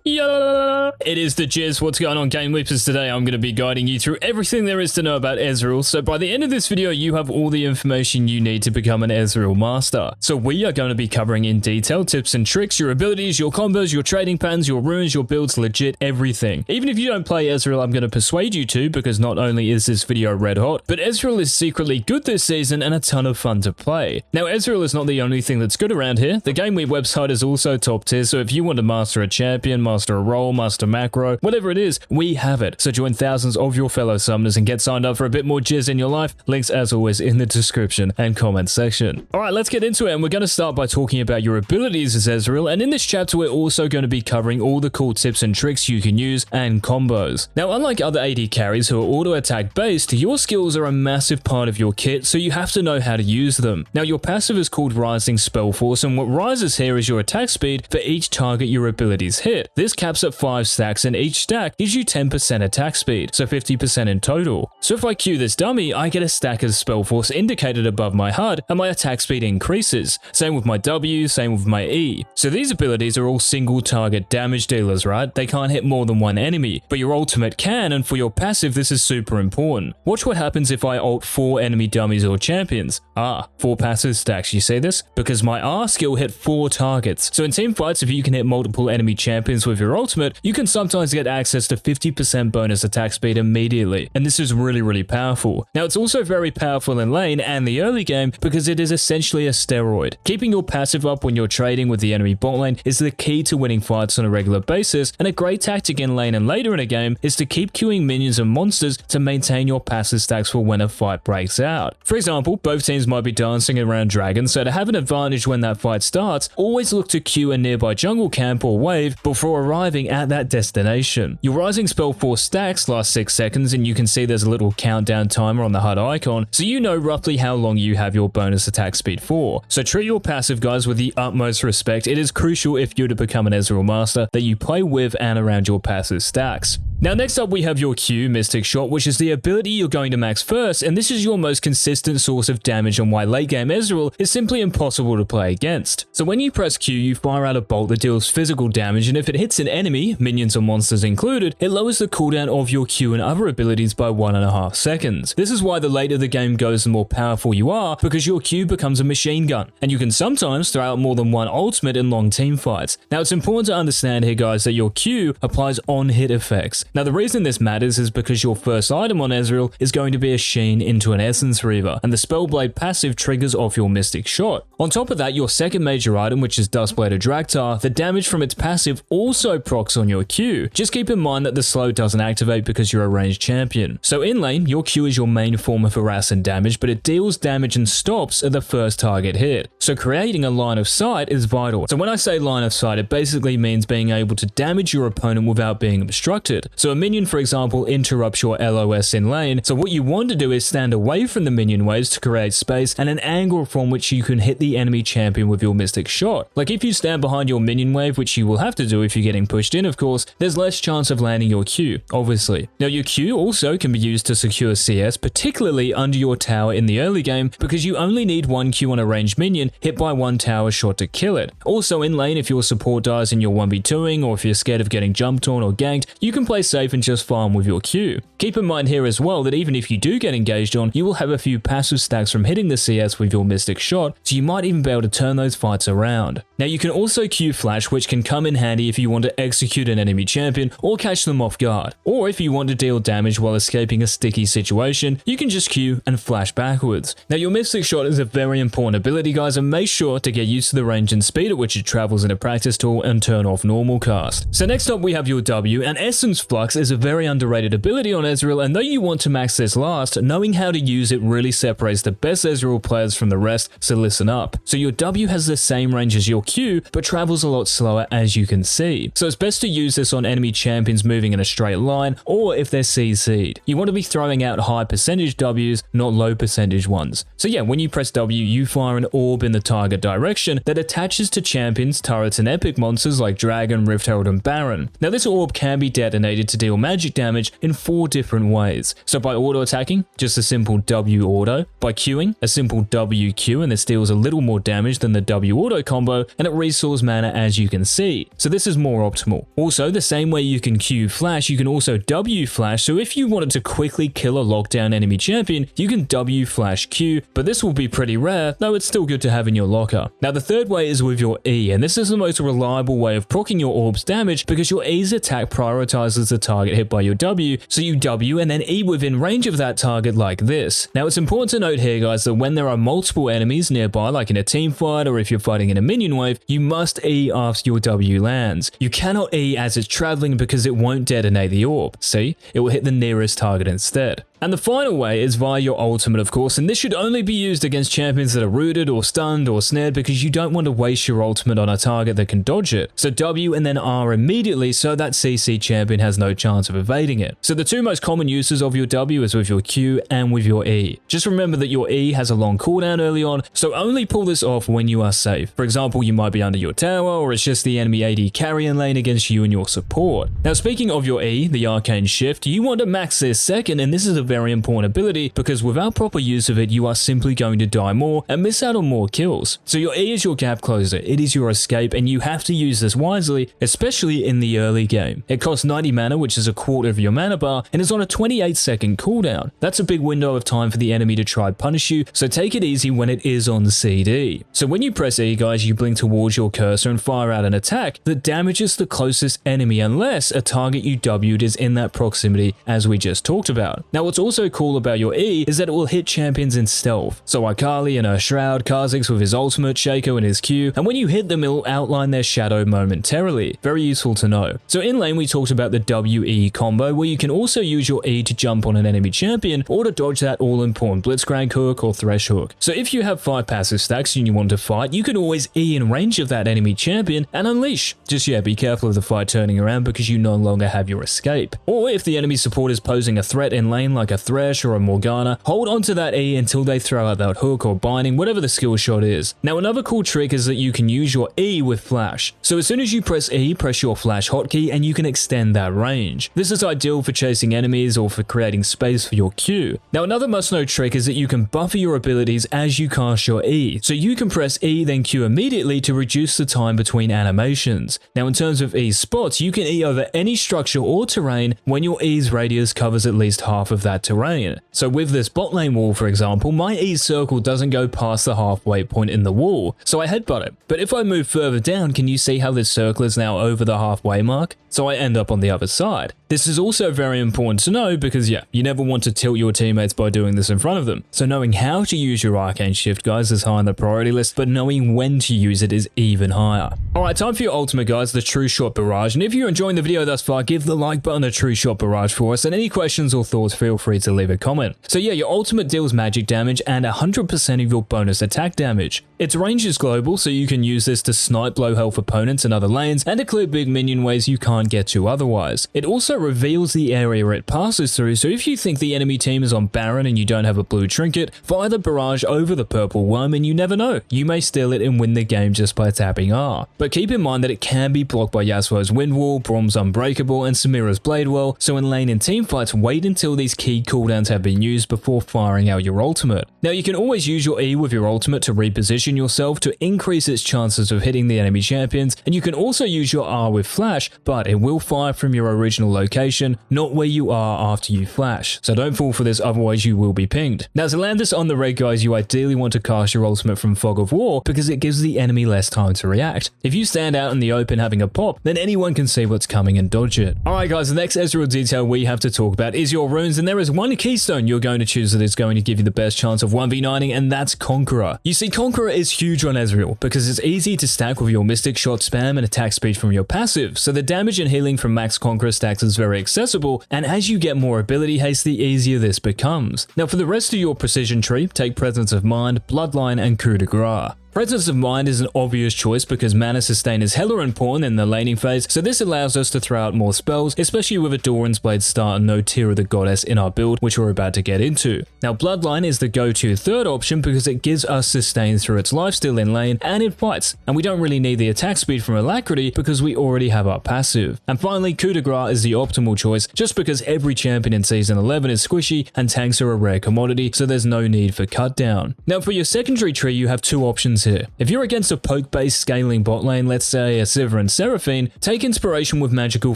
Yeah, it is the Jizz. What's going on, GameLeapers? Today I'm going to be guiding you through everything there is to know about EZREAL. So by the end of this video, you have all the information you need to become an EZREAL master. So we are going to be covering in detail tips and tricks, your abilities, your combos, your trading patterns, your runes, your builds, legit everything. Even if you don't play EZREAL, I'm going to persuade you to, because not only is this video red hot, but EZREAL is secretly good this season and a ton of fun to play. Now EZREAL is not the only thing that's good around here. The GameLeap website is also top tier, so if you want to master a champion, master a role, master macro, whatever it is, we have it. So join thousands of your fellow summoners and get signed up for a bit more jizz in your life. Links as always in the description and comment section. Alright, let's get into it, and we're going to start by talking about your abilities as EZREAL, and in this chapter we're also going to be covering all the cool tips and tricks you can use and combos. Now unlike other AD carries who are auto attack based, your skills are a massive part of your kit, so you have to know how to use them. Now your passive is called Rising Spell Force, and what rises here is your attack speed for each target your abilities hit. This caps at 5 stacks, and each stack gives you 10% attack speed, so 50% in total. So if I queue this dummy, I get a stack of Spell Force indicated above my HUD, and my attack speed increases. Same with my W, same with my E. So these abilities are all single target damage dealers, right? They can't hit more than one enemy, but your ultimate can, and for your passive this is super important. Watch what happens if I ult 4 enemy dummies or champions. 4 passive stacks, you see this? Because my R skill hit 4 targets. So in team fights, if you can hit multiple enemy champions with your ultimate, you can sometimes get access to 50% bonus attack speed immediately, and this is really powerful. Now it's also very powerful in lane and the early game because it is essentially a steroid. Keeping your passive up when you're trading with the enemy bot lane is the key to winning fights on a regular basis, and a great tactic in lane and later in a game is to keep queuing minions and monsters to maintain your passive stacks for when a fight breaks out. For example, both teams might be dancing around dragons, so to have an advantage when that fight starts, always look to queue a nearby jungle camp or wave before arriving at that destination. Your Rising Spell Force stacks last 6 seconds, and you can see there's a little countdown timer on the HUD icon, so you know roughly how long you have your bonus attack speed for. So treat your passive guys with the utmost respect. It is crucial if you're to become an EZREAL master that you play with and around your passive stacks. Now next up we have your Q, Mystic Shot, which is the ability you're going to max first, and this is your most consistent source of damage and why late game EZREAL is simply impossible to play against. So when you press Q, you fire out a bolt that deals physical damage, and if it hits an enemy, minions or monsters included, it lowers the cooldown of your Q and other abilities by 1.5 seconds. This is why the later the game goes, the more powerful you are, because your Q becomes a machine gun, and you can sometimes throw out more than one ultimate in long team fights. Now it's important to understand here guys that your Q applies on hit effects. Now the reason this matters is because your first item on EZREAL is going to be a sheen into an Essence Reaver, and the Spellblade passive triggers off your Mystic Shot. On top of that, your second major item, which is Duskblade or Draktar, the damage from its passive also procs on your Q. Just keep in mind that the slow doesn't activate because you're a ranged champion. So in lane, your Q is your main form of harass and damage, but it deals damage and stops at the first target hit. So creating a line of sight is vital. So when I say line of sight, it basically means being able to damage your opponent without being obstructed. So a minion, for example, interrupts your LOS in lane, so what you want to do is stand away from the minion waves to create space and an angle from which you can hit the enemy champion with your Mystic Shot. Like if you stand behind your minion wave, which you will have to do if you're getting pushed in of course, there's less chance of landing your Q, obviously. Now your Q also can be used to secure CS, particularly under your tower in the early game, because you only need 1 Q on a ranged minion hit by 1 tower shot to kill it. Also in lane, if your support dies in your 1v2ing, or if you're scared of getting jumped on or ganked, you can play safe and just farm with your Q. Keep in mind here as well that even if you do get engaged on, you will have a few passive stacks from hitting the CS with your Mystic Shot, so you might even be able to turn those fights around. Now you can also Q Flash, which can come in handy if you want to execute an enemy champion or catch them off guard. Or if you want to deal damage while escaping a sticky situation, you can just Q and flash backwards. Now your Mystic Shot is a very important ability guys, and make sure to get used to the range and speed at which it travels in a practice tool and turn off normal cast. So next up we have your W, and Essence Flux is a very underrated ability on EZREAL, and though you want to max this last, knowing how to use it really separates the best EZREAL players from the rest, so listen up. So your W has the same range as your Q, but travels a lot slower as you can see. So it's best to use this on enemy champions moving in a straight line, or if they're CC'd. You want to be throwing out high percentage Ws, not low percentage ones. So yeah, when you press W, you fire an orb in the target direction that attaches to champions, turrets, and epic monsters like Dragon, Rift Herald, and Baron. Now this orb can be detonated to deal magic damage in 4 different ways. So by auto attacking, just a simple W auto. By Qing, a simple W Q, and this deals a little more damage than the W auto combo, and it restores mana as you can see. So this is more optimal. Also, the same way you can Q flash, you can also W flash, so if you wanted to quickly kill a lockdown enemy champion, you can W flash Q, but this will be pretty rare, though it's still good to have in your locker. Now the third way is with your E, and this is the most reliable way of proccing your orb's damage because your E's attack prioritizes the target hit by your W, so you W and then E within range of that target like this. Now it's important to note here guys that when there are multiple enemies nearby, like in a team fight or if you're fighting in a minion wave, you must E after your W lands. You cannot E as it's traveling because it won't detonate the orb. See? It will hit the nearest target instead. And the final way is via your ultimate, of course, and this should only be used against champions that are rooted or stunned or snared because you don't want to waste your ultimate on a target that can dodge it. So W and then R immediately so that CC champion has no chance of evading it. So the two most common uses of your W is with your Q and with your E. Just remember that your E has a long cooldown early on, so only pull this off when you are safe. For example, you might be under your tower or it's just the enemy AD carrying lane against you and your support. Now speaking of your E, the Arcane Shift, you want to max this second, and this is a very important ability because without proper use of it, you are simply going to die more and miss out on more kills. So your E is your gap closer, it is your escape, and you have to use this wisely, especially in the early game. It costs 90 mana, which is a quarter of your mana bar, and is on a 28-second cooldown. That's a big window of time for the enemy to try punish you, so take it easy when it is on CD. So when you press E guys, you blink towards your cursor and fire out an attack that damages the closest enemy unless a target you W'd is in that proximity as we just talked about. Now what's also cool about your E is that it will hit champions in stealth. So Akali and her Shroud, Kha'Zix with his ultimate, Shaco and his Q, and when you hit them it'll outline their shadow momentarily. Very useful to know. So in lane we talked about the WE combo where you can also use your E to jump on an enemy champion or to dodge that all important Blitzcrank hook or Thresh hook. So if you have 5 passive stacks and you want to fight, you can always E in range of that enemy champion and unleash. Just yeah, be careful of the fight turning around because you no longer have your escape. Or if the enemy support is posing a threat in lane like a Thresh or a Morgana, hold onto that E until they throw out that hook or binding, whatever the skill shot is. Now another cool trick is that you can use your E with flash. So as soon as you press E, press your flash hotkey and you can extend that range. This is ideal for chasing enemies or for creating space for your Q. Now another must-know trick is that you can buffer your abilities as you cast your E. So you can press E then Q immediately to reduce the time between animations. Now in terms of E spots, you can E over any structure or terrain when your E's radius covers at least half of that terrain. So with this bot lane wall for example, my E circle doesn't go past the halfway point in the wall, so I headbutt it. But if I move further down, can you see how this circle is now over the halfway mark? So I end up on the other side. This is also very important to know because yeah, you never want to tilt your teammates by doing this in front of them. So knowing how to use your Arcane Shift guys is high on the priority list, but knowing when to use it is even higher. Alright, time for your ultimate guys, the True Shot Barrage, and if you're enjoying the video thus far, give the like button a True Shot Barrage for us, and any questions or thoughts feel free to leave a comment. So yeah, your ultimate deals magic damage and 100% of your bonus attack damage. Its range is global, so you can use this to snipe low health opponents in other lanes and to clear big minion waves you can't get to otherwise. It also reveals the area it passes through, so if you think the enemy team is on Baron and you don't have a blue trinket, fire the barrage over the purple worm and you never know, you may steal it and win the game just by tapping R. But keep in mind that it can be blocked by Yasuo's Wind Wall, Brom's Unbreakable and Samira's Blade Well, so in lane and team fights wait until these key cooldowns have been used before firing out your ultimate. Now you can always use your E with your ultimate to reposition yourself to increase its chances of hitting the enemy champions, and you can also use your R with flash, but it will fire from your original location, not where you are after you flash. So don't fall for this, otherwise you will be pinged. Now to land this on the red guys, you ideally want to cast your ultimate from Fog of War because it gives the enemy less time to react. If you stand out in the open having a pop, then anyone can see what's coming and dodge it. Alright guys, the next EZREAL detail we have to talk about is your runes, and there is one keystone you're going to choose that is going to give you the best chance of 1v9ing, and that's Conqueror. You see, Conqueror is huge on EZREAL because it's easy to stack with your Mystic Shot spam and attack speed from your passive, so the damage and healing from max Conqueror stacks is very accessible, and as you get more ability haste, the easier this becomes. Now for the rest of your precision tree, take Presence of Mind, Bloodline and Coup de Grace. Presence of Mind is an obvious choice because mana sustain is hella important in the laning phase, so this allows us to throw out more spells, especially with a Doran's Blade start and no Tear of the Goddess in our build, which we're about to get into. Now Bloodline is the go-to third option because it gives us sustain through its lifesteal in lane and in fights, and we don't really need the attack speed from Alacrity because we already have our passive. And finally, Coup de Grace is the optimal choice just because every champion in Season 11 is squishy and tanks are a rare commodity, so there's no need for cut down. Now for your secondary tree, you have two options here. If you're against a poke-based scaling bot lane, let's say a Sivir and Seraphine, take inspiration with magical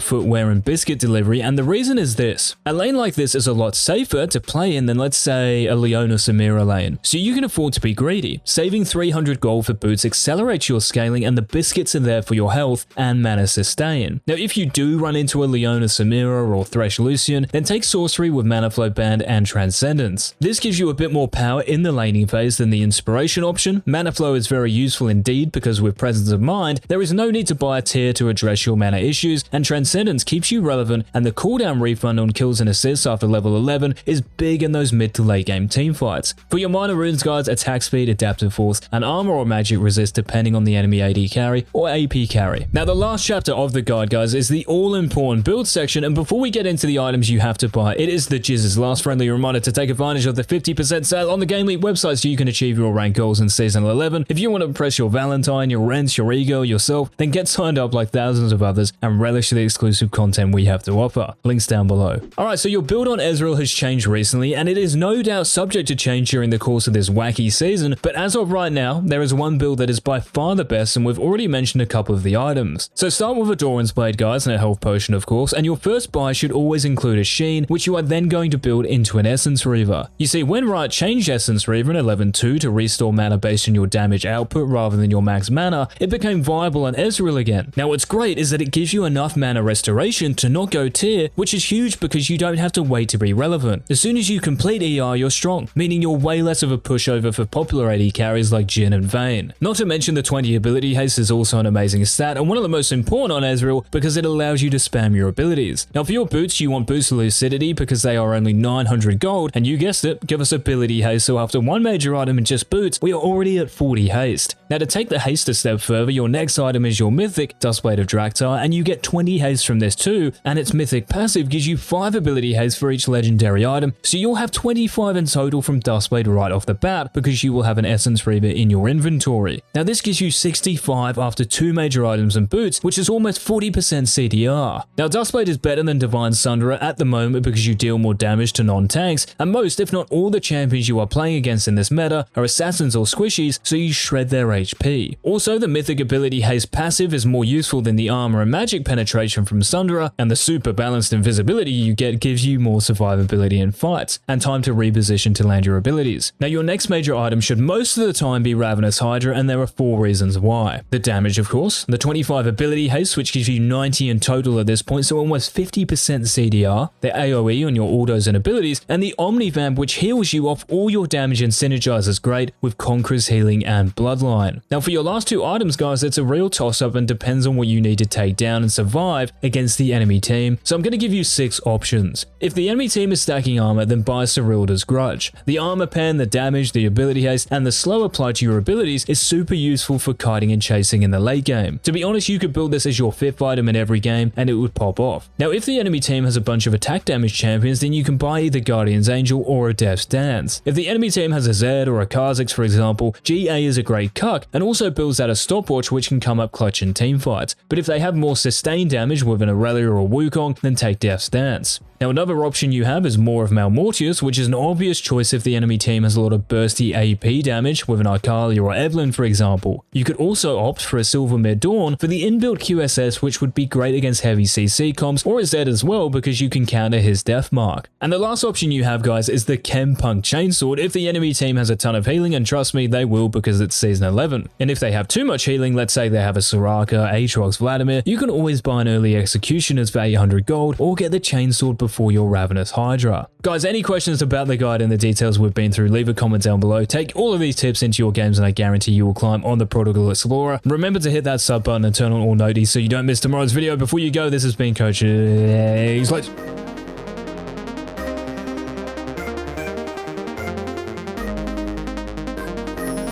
footwear and biscuit delivery, and the reason is this. A lane like this is a lot safer to play in than let's say a Leona Samira lane, so you can afford to be greedy. Saving 300 gold for boots accelerates your scaling and the biscuits are there for your health and mana sustain. Now if you do run into a Leona Samira or Thresh Lucian, then take sorcery with mana flow band and transcendence. This gives you a bit more power in the laning phase than the inspiration option. Mana flow is very useful indeed because with presence of mind, there is no need to buy a tier to address your mana issues, and transcendence keeps you relevant, and the cooldown refund on kills and assists after level 11 is big in those mid to late game teamfights. For your minor runes guides, attack speed, adaptive force, and armor or magic resist depending on the enemy AD carry or AP carry. Now the last chapter of the guide, guys, is the all-important build section, and before we get into the items you have to buy, it is the Jizz's last friendly reminder to take advantage of the 50% sale on the GameLeap website so you can achieve your rank goals in Season 11. If you want to impress your Valentine, your Rents, your ego, yourself, then get signed up like thousands of others and relish the exclusive content we have to offer. Links down below. Alright, so your build on EZREAL has changed recently, and it is no doubt subject to change during the course of this wacky season, but as of right now, there is one build that is by far the best, and we've already mentioned a couple of the items. So start with a Doran's Blade, guys, and a health potion of course, and your first buy should always include a Sheen, which you are then going to build into an Essence Reaver. You see, when Riot changed Essence Reaver in 11.2 to restore mana based on your damage output rather than your max mana, it became viable on EZREAL again. Now what's great is that it gives you enough mana restoration to not go tier, which is huge because you don't have to wait to be relevant. As soon as you complete ER, you're strong, meaning you're way less of a pushover for popular AD carries like Jhin and Vayne. Not to mention the 20 ability haste is also an amazing stat and one of the most important on EZREAL because it allows you to spam your abilities. Now for your boots, you want boost lucidity because they are only 900 gold, and you guessed it, give us ability haste, so after one major item in just boots, we are already at 40 haste. Now to take the haste a step further, your next item is your mythic Dustblade of Draktar, and you get 20 haste from this too, and its mythic passive gives you 5 ability haste for each legendary item, so you'll have 25 in total from Dustblade right off the bat because you will have an Essence Reaver in your inventory. Now this gives you 65 after 2 major items and boots, which is almost 40% CDR. Now Dustblade is better than Divine Sunderer at the moment because you deal more damage to non-tanks, and most if not all the champions you are playing against in this meta are assassins or squishies, so you shred their HP. Also, the mythic ability haste passive is more useful than the armor and magic penetration from Sunderer, and the super balanced invisibility you get gives you more survivability in fights, and time to reposition to land your abilities. Now your next major item should most of the time be Ravenous Hydra, and there are 4 reasons why. The damage of course, the 25 ability haste which gives you 90 in total at this point, so almost 50% CDR, the AoE on your autos and abilities, and the Omnivamp which heals you off all your damage and synergizes great with Conqueror's Healing and Bloodline. Now for your last 2 items guys, it's a real toss up and depends on what you need to take down and survive against the enemy team, so I'm going to give you 6 options. If the enemy team is stacking armor, then buy Serilda's Grudge. The armor pen, the damage, the ability haste, and the slow apply to your abilities is super useful for kiting and chasing in the late game. To be honest, you could build this as your 5th item in every game and it would pop off. Now if the enemy team has a bunch of attack damage champions, then you can buy either Guardian's Angel or a Death's Dance. If the enemy team has a Zed or a Kha'Zix for example, GA is a great cuck and also builds out a stopwatch which can come up clutch in teamfights. But if they have more sustained damage with an Aurelia or Wukong, then take Death's Dance. Now another option you have is Maw of Malmortius, which is an obvious choice if the enemy team has a lot of bursty AP damage with an Arcalia or Evelynn for example. You could also opt for a Sylvanmere Dawn for the inbuilt QSS, which would be great against heavy CC comps, or a Zed as well because you can counter his death mark. And the last option you have guys is the Chempunk Chainsword if the enemy team has a ton of healing, and trust me they will because it's season 11. And if they have too much healing, let's say they have a Soraka, Aatrox, Vladimir, you can always buy an early Executioners for 800 gold or get the Chainsword before your Ravenous Hydra. Guys, any questions about the guide and the details we've been through, leave a comment down below. Take all of these tips into your games and I guarantee you will climb on the Prodigal Explorer. Remember to hit that sub button and turn on all noties so you don't miss tomorrow's video. Before you go, this has been Coach X.